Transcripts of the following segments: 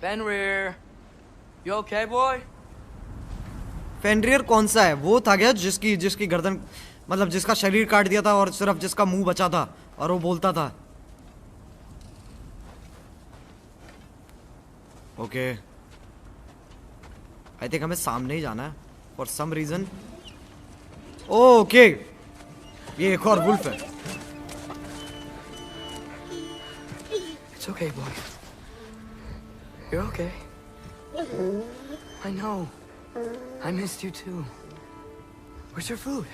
Fenrir, you okay, boy? फेनरियर कौन सा है? वो था क्या जिसकी गर्दन, मतलब जिसका शरीर काट दिया था और सिर्फ जिसका मुंह बचा था और वो बोलता था? ओके, आई थिंक हमें सामने ही जाना है फॉर सम रीजन। ओके, ये एक और वुल्फ है। It's okay, boy. You're okay. I know. I missed you too. Where's your food?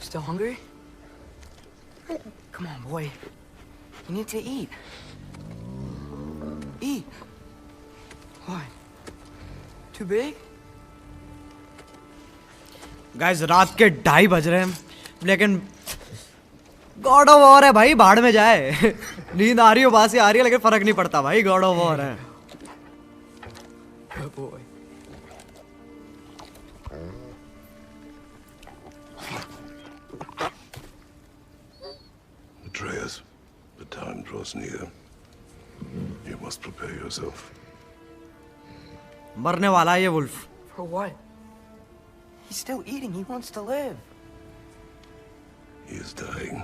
Still hungry? Come on, boy. You need to eat. Eat. What? Too big? Guys रात के 2:30 बज रहे हैं, लेकिन गॉड ऑफ वॉर है भाई, भाड़ में जाए। नींद आ रही हो, बासी आ रही है, लेकिन फर्क नहीं पड़ता भाई, गॉड ऑफ वॉर है। Good boy. Atreus, the time draws near. You must prepare yourself. मरने वाला है ये wolf. For what? He's still eating. He wants to live. He is dying.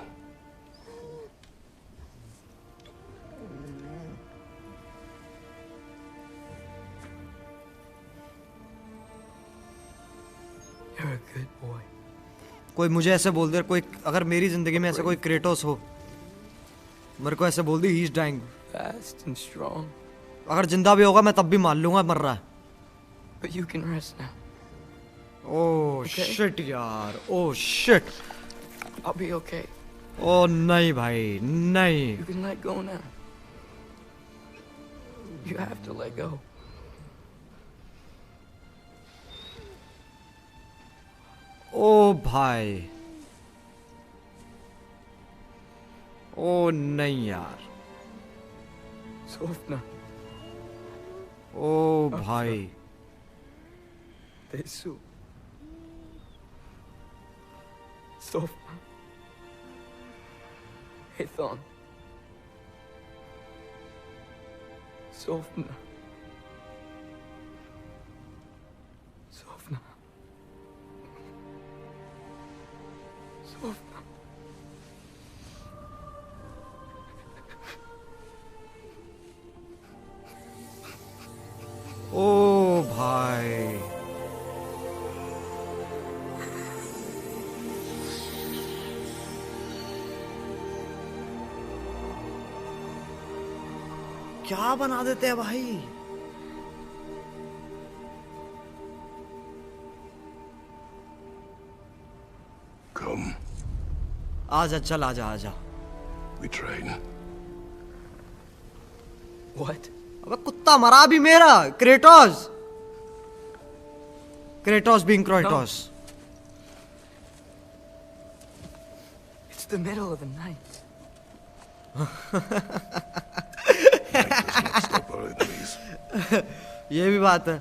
You're a good boy. कोई मुझे ऐसे बोल दे, कोई अगर मेरी जिंदगी में ऐसा कोई क्रेटोस हो, मेरे को ऐसे बोल दी, he is dying. Fast and strong. अगर जिंदा भी होगा मैं तब भी मान लूंगा मर रहा है। But you can rest now. Oh shit यार, oh shit. I'll be okay. ओह नहीं भाई, नहीं। You can let go now. You have to let go. ओ भाई, ओ नहीं यार, Sofna. ओ भाई। Tesu. Sofna. Ethan. Sofna. Sofna. Sofna. ओ भाई, क्या बना देते हैं भाई। Come, आजा, चल आजा आजा। we train. What? अबे कुत्ता मरा भी मेरा, Kratos. Kratos being Kratos. It's the middle of the night. Night does not stop our enemies. ये भी बात है।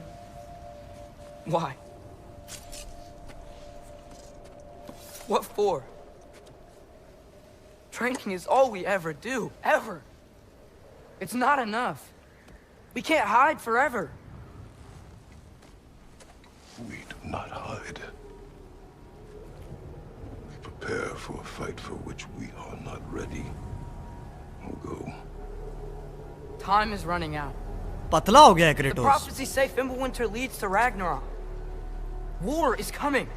Why? What for? Training is all we ever do, ever. It's not enough. We can't hide forever. We do not hide. We prepare for a fight for which we are not ready. We'll go. Time is running out. पतला हो गया है The Kratos. prophecies say Fimbulwinter leads to Ragnarok. War is coming.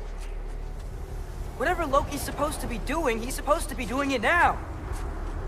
Whatever Loki's supposed to be doing, he's supposed to be doing it now.